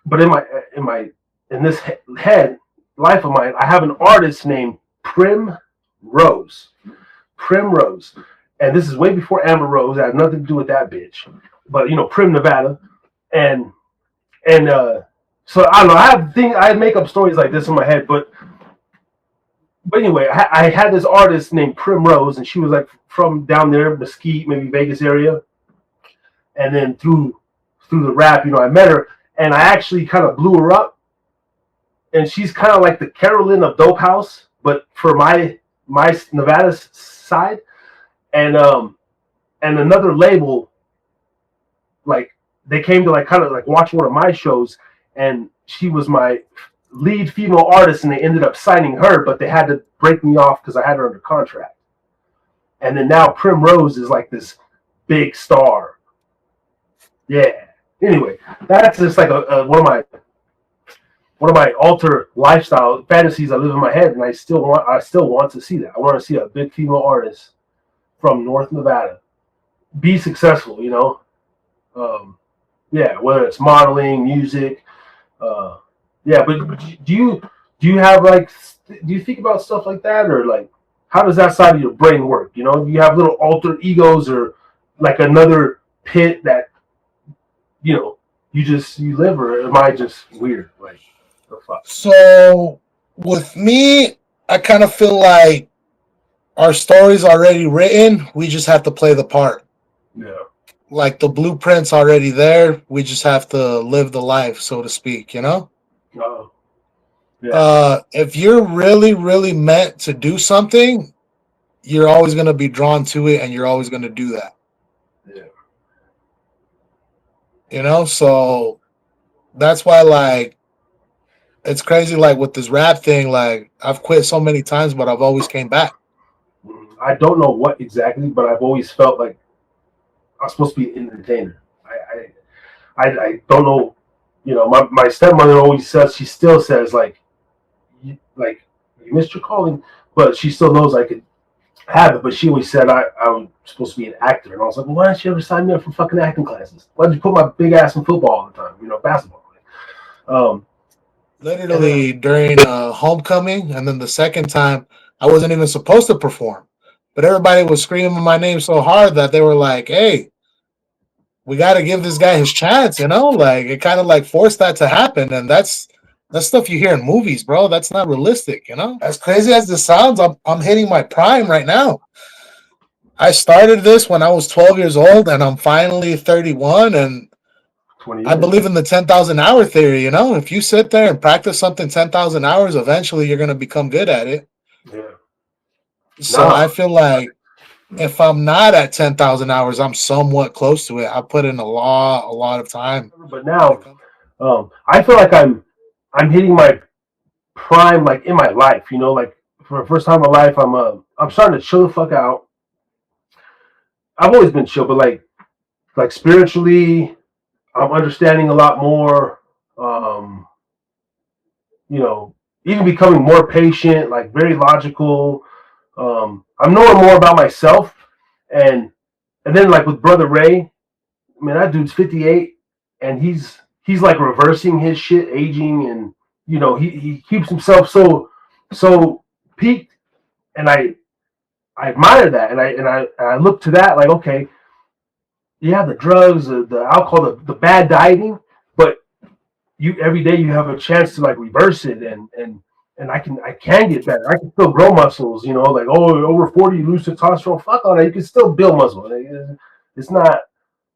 but in this head life of mine, I have an artist named Primrose. Primrose. And this is way before Amber Rose. It had nothing to do with that bitch. But Prim, Nevada. And so I don't know. I make up stories like this in my head, but anyway, I had this artist named Primrose, and she was like from down there, Mesquite, maybe Vegas area. And then through the rap, I met her, and I actually kind of blew her up. And she's kind of like the Carolyn of Dope House, but for my Nevada side. And another label, like they came to like kind of like watch one of my shows, and she was my lead female artist, and they ended up signing her, but they had to break me off because I had her under contract. And then now Primrose is like this big star. Yeah. Anyway, that's just like one of my alter lifestyle fantasies I live in my head, and I still want to see that. I want to see a big female artist from North Nevada be successful. Yeah, whether it's modeling, music. Yeah, but do you have like, do you think about stuff like that, or like how does that side of your brain work? Do you have little alter egos, or like another pit that you live, or am I just weird? Like the fuck? So with me, I kind of feel like our story's already written. We just have to play the part. Yeah. Like the blueprint's already there. We just have to live the life, so to speak, Yeah. If you're really, really meant to do something, you're always going to be drawn to it, and you're always going to do that. Yeah. So that's why, like, it's crazy, like, with this rap thing, like, I've quit so many times, but I've always came back. I don't know what exactly, but I've always felt like I'm supposed to be an entertainer. I don't know. My stepmother always says, she still says, like you missed your calling, but she still knows I could have it. But she always said I'm supposed to be an actor, and I was like, well, why didn't you ever sign me up for fucking acting classes? Why did you put my big ass in football all the time? Basketball. Literally during homecoming, and then the second time, I wasn't even supposed to perform, but everybody was screaming my name so hard that they were like, "Hey, we got to give this guy his chance," Like, it kind of like forced that to happen, and that's stuff you hear in movies, bro. That's not realistic, As crazy as this sounds, I'm hitting my prime right now. I started this when I was 12 years old, and I'm finally 31, and 20 I years. believe in the 10,000 hour theory. If you sit there and practice something 10,000 hours, eventually you're going to become good at it. Yeah. So I feel like if I'm not at 10,000 hours, I'm somewhat close to it. I put in a lot of time. But now, I feel like I'm hitting my prime, like in my life. Like for the first time in my life, I'm starting to chill the fuck out. I've always been chill, but like spiritually, I'm understanding a lot more. Even becoming more patient, like very logical. I'm knowing more about myself, and then like with Brother Ray, I mean that dude's 58, and he's like reversing his shit, aging, and he keeps himself so peaked, and I admire that, and I look to that like, okay, yeah, the drugs, the alcohol, the bad dieting, but you every day you have a chance to like reverse it, and I can get better. I can still grow muscles, like, oh, over 40 you lose testosterone. Fuck all that. You can still build muscle. It's not,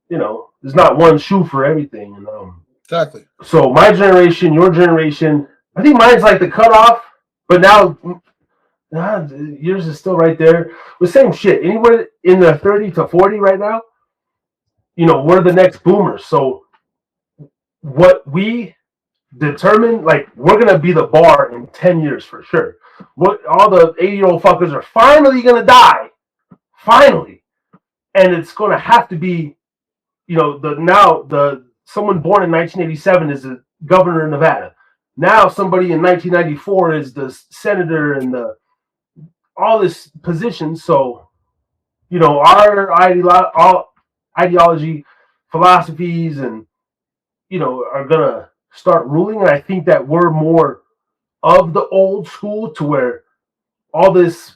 there's not one shoe for everything. Exactly. So my generation, your generation, I think mine's like the cutoff, but now yours is still right there. The same shit. Anywhere in the 30 to 40 right now, we're the next boomers. So what we determine, like, we're gonna be the bar in 10 years for sure. What all the 80-year-old fuckers are finally gonna die, finally, and it's gonna have to be, the someone born in 1987 is the governor of Nevada. Now somebody in 1994 is the senator and all this position. So our ideology, philosophies, and are gonna start ruling, and I think that we're more of the old school, to where all this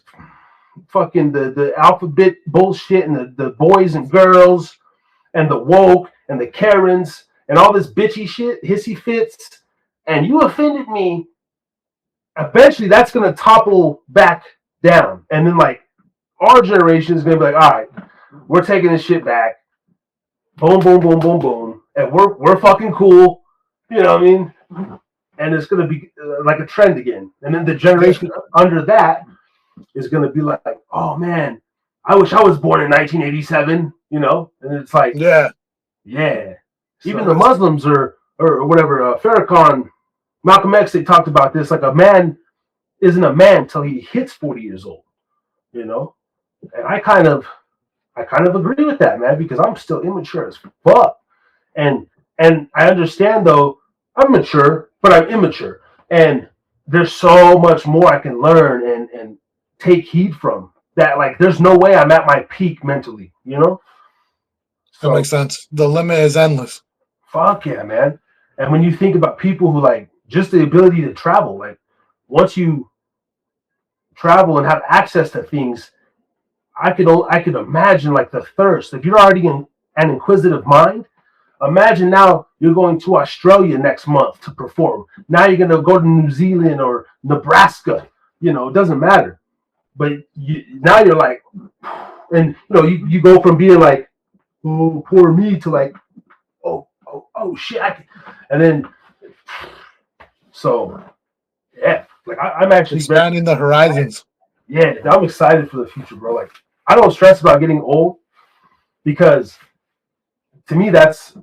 fucking the alphabet bullshit and the boys and girls and the woke and the Karens and all this bitchy shit, hissy fits, and you offended me. Eventually, that's gonna topple back down, and then like our generation is gonna be like, all right, we're taking this shit back. Boom, boom, boom, boom, boom, and we're fucking cool. You know what I mean? And it's gonna be like a trend again. And then the generation under that is gonna be like, oh man, I wish I was born in 1987. And it's like, Yeah. Even the Muslims or whatever, Farrakhan, Malcolm X, they talked about this. Like, a man isn't a man till he hits 40 years old. And I kind of agree with that, man, because I'm still immature as fuck. And I understand, though, I'm mature, but I'm immature. And there's so much more I can learn and take heed from that. Like, there's no way I'm at my peak mentally, So, that makes sense. The limit is endless. Fuck yeah, man. And when you think about people who, like, just the ability to travel, like, once you travel and have access to things, I could imagine, like, the thirst. If you're already in an inquisitive mind, imagine now you're going to Australia next month to perform. Now you're going to go to New Zealand or Nebraska. It doesn't matter. But now you're like, and you go from being like, oh, poor me, to like, oh shit. And then, so, yeah. Like, I'm actually expanding the horizons. Yeah, I'm excited for the future, bro. Like, I don't stress about getting old, because to me, that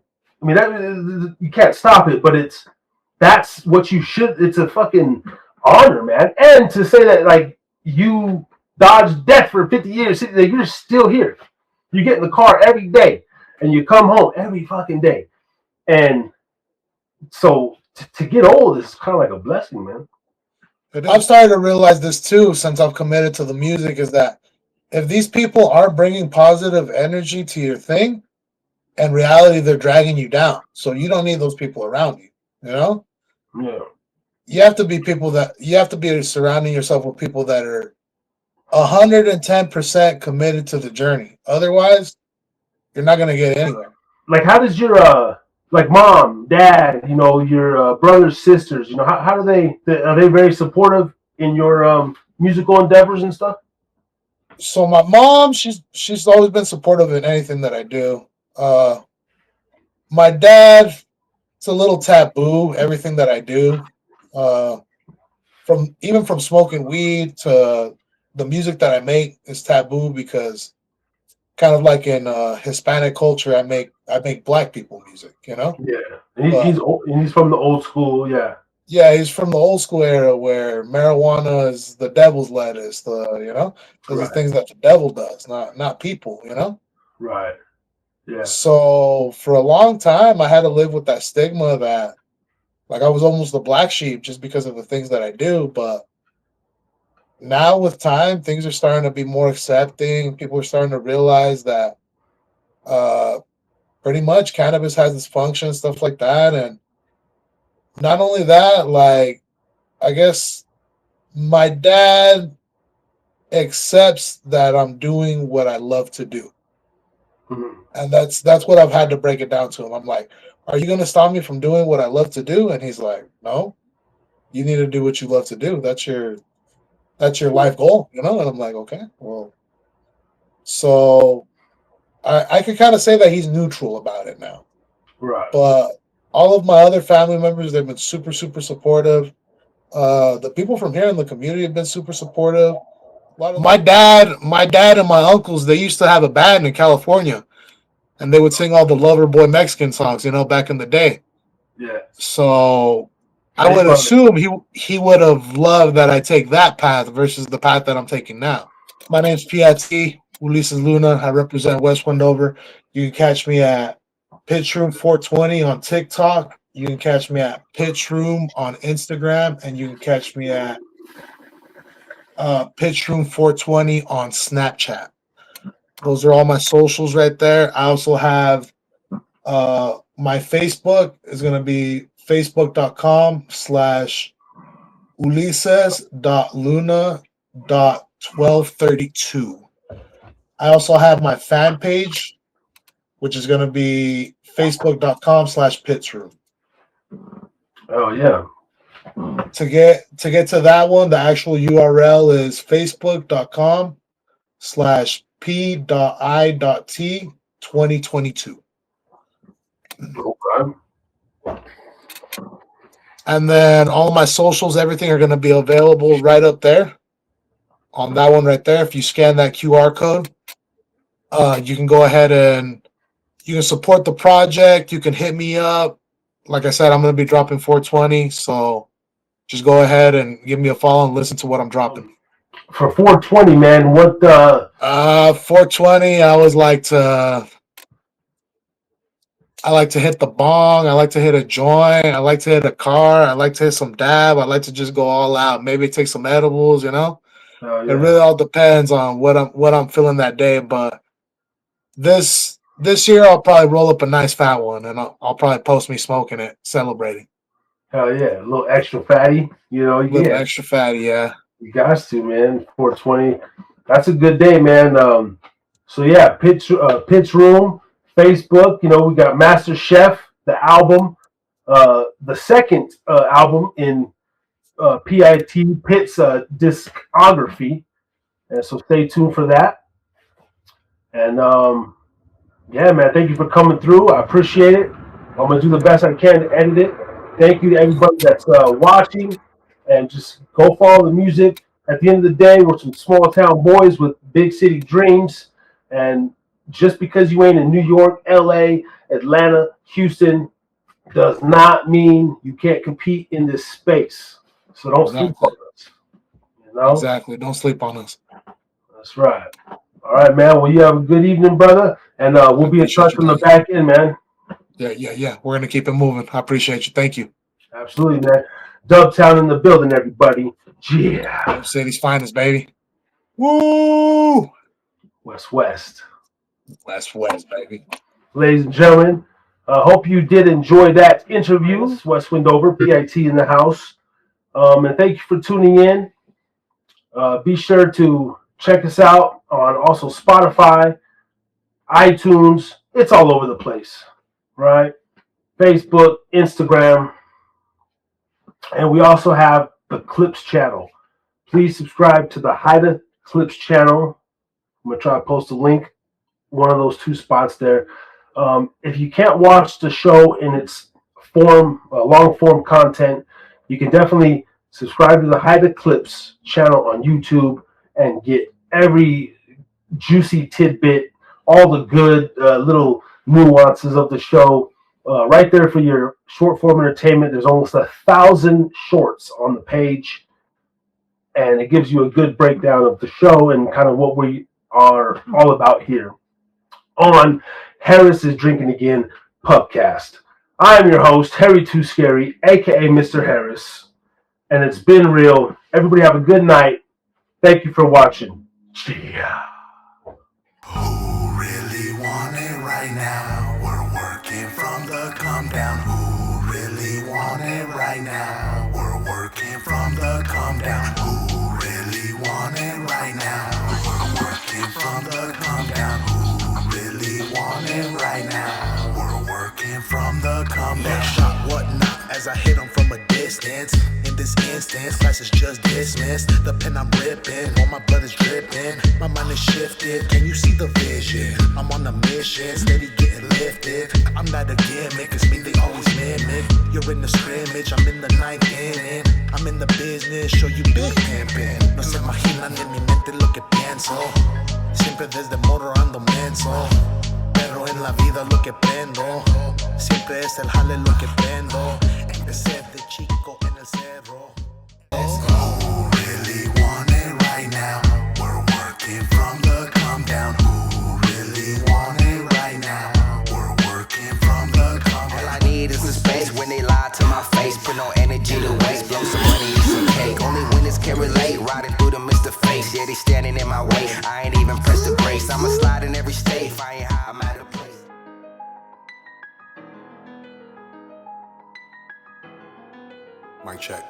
you can't stop it, but that's what you should. It's a fucking honor, man. And to say that, like, you dodged death for 50 years, like, you're still here. You get in the car every day, and you come home every fucking day. And so to get old is kind of like a blessing, man. I've started to realize this too since I've committed to the music, is that if these people are bringing positive energy to your thing, in reality, they're dragging you down. So you don't need those people around you, Yeah. You have to be surrounding yourself with people that are 110% committed to the journey. Otherwise, you're not going to get anywhere. Like, how does your like mom, dad, your brothers, sisters, how do are they very supportive in your musical endeavors and stuff? So my mom, she's always been supportive in anything that I do. My dad, it's a little taboo, everything that I do. From smoking weed to the music that I make is taboo, because kind of like in Hispanic culture, I make black people music, Yeah, he's from the old school. Yeah, he's from the old school era where marijuana is the devil's lettuce. Those are things that the devil does, not people. Right. Yeah. So for a long time, I had to live with that stigma that, like, I was almost the black sheep just because of the things that I do. But now with time, things are starting to be more accepting. People are starting to realize that uh, pretty much cannabis has its function, stuff like that. And not only that, like, I guess my dad accepts that I'm doing what I love to do. Mhm. And that's what I've had to break it down to him. I'm like, are you gonna stop me from doing what I love to do? And he's like, no, you need to do what you love to do. That's your life goal, you know? And I'm like, okay, well, so I could kind of say that he's neutral about it now. Right. But all of my other family members, they've been super, super supportive. The people from here in the community have been super supportive. A lot of my dad and my uncles, they used to have a band in California, and they would sing all the Lover Boy Mexican songs, back in the day. Yeah. So I They would probably, assume he would have loved that I take that path versus the path that I'm taking now. My name's P.I.T. Ulises Luna. I represent West Wendover. You can catch me at Pitch Room 420 on TikTok. You can catch me at Pitch Room on Instagram, and you can catch me at Pitch Room 420 on Snapchat. Those are all my socials right there. I also have my Facebook is going to be facebook.com/ulises.luna.1232. I also have my fan page, which is going to be facebook.com/pitsroom. oh yeah. To get to that one, the actual URL is facebook.com/p.I.T 2022. Okay. And then all of my socials, everything are going to be available right up there on that one right there. If you scan that QR code, you can go ahead and you can support the project. You can hit me up. Like I said, I'm going to be dropping 420. So just go ahead and give me a follow and listen to what I'm dropping. For 420, man, what 420, I like to hit the bong. I like to hit a joint. I like to hit a car. I like to hit some dab. I like to just go all out. Maybe take some edibles. It yeah. really all depends on what I'm feeling that day. But this year, I'll probably roll up a nice fat one, and I'll probably post me smoking it, celebrating. Hell yeah. A little extra fatty, A little yeah. extra fatty, yeah. You got to, man. 420. That's a good day, man. So yeah, Pitch Room, Facebook. We got Master Chef, the album, the second album in P.I.T. discography, and so stay tuned for that. And yeah, man, thank you for coming through. I appreciate it. I'm gonna do the best I can to edit it. Thank you to everybody that's watching, and just go follow the music. At the end of the day, we're some small town boys with big city dreams, and just because you ain't in New York, L.A., Atlanta, Houston, does not mean you can't compete in this space. So don't sleep Exactly. on us. You know, Exactly. Don't sleep on us. that's right. All right, man. Well, you have a good evening, brother, and I we'll be in appreciate touch you, on the buddy. back end, man. Yeah. We're gonna keep it moving. I appreciate you. Thank you. Absolutely, man. Dubtown in the building, everybody. Yeah. Dub City's finest, baby. Woo! West. West, baby. Ladies and gentlemen, hope you did enjoy that interview. West Wendover, P.I.T. in the house. And thank you for tuning in. Be sure to check us out on also Spotify, iTunes. It's all over the place, right? Facebook, Instagram. And we also have the Clips channel. Please subscribe to the Haida Clips channel. I'm going to try to post a link, one of those two spots there. If you can't watch the show in its long form content, you can definitely subscribe to the Haida Clips channel on YouTube and get every juicy tidbit, all the good little nuances of the show right there for your short form entertainment. There's almost 1,000 shorts on the page, and it gives you a good breakdown of the show and kind of what we are all about here on Harris is Drinking Again Pubcast. I'm your host, Harry Too Scary, aka Mr. Harris, and it's been real. Everybody have a good night. Thank you for watching. Yeah. Who really want it right now? We're working from the come down. Who really want it right now? We're working from the come down. Who really want it right now? We're working from the come down. Who really want it right now? We're working from the come down. Shot whatnot as I hit 'em from a distance. In this instance, class is just dismissed. The pen I'm ripping, while my blood is dripping. My mind is shifted, can you see the vision? I'm on a mission, steady getting lifted. I'm not a gimmick, it's me they always mimic. You're in the scrimmage, I'm in the ninth inning. I'm in the business, show you big pimpin'. No se imaginan en mi mente lo que pienso. Siempre desde morro ando menso. Pero en la vida lo que prendo. Siempre es el jale lo que prendo. Empecé de chico en el cerro. Who really want it right now? We're working from the come down. Who really want it right now? We're working from the come down. All I need is a space when they lie to my face. Put no energy to waste. Blow some money, eat some cake. Only winners can relate. Riding through the Mr. Face. Yeah, they standing in my way. I ain't even pressed the brakes. I'ma slide in every state. If I ain't high, I'm out of place. Mic check.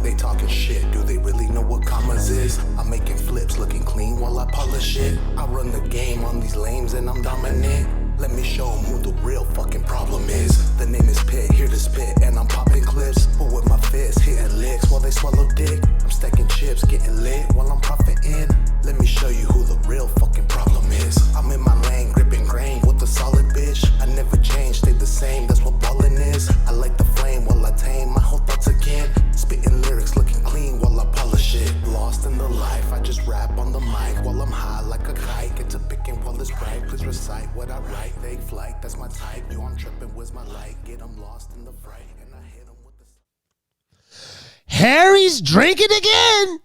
They talking shit, do they really know what commas is? I'm making flips, looking clean while I polish it. I run the game on these lames and I'm dominant. Let me show 'em who the real fucking problem is. The name is P.I.T, here to spit and I'm popping clips. But with my fists hitting licks while they swallow dick. I'm stacking chips, getting lit while I'm profiting. Let me show you who the real fucking problem is. I'm in my lane, gripping grain with a solid bitch. I never changed, stayed the same, that's what ballin' is. I like the flame while I tame my whole thoughts again. Spitting lyrics, looking clean while I polish it. Lost in the life, I just rap on the mic while I'm high like a kite. Get to picking while it's bright, please recite what I write. Take flight, that's my type. Yo, I'm tripping, where's my light? Get 'em lost in the fright, and I hit 'em with the... Harry's drinking again.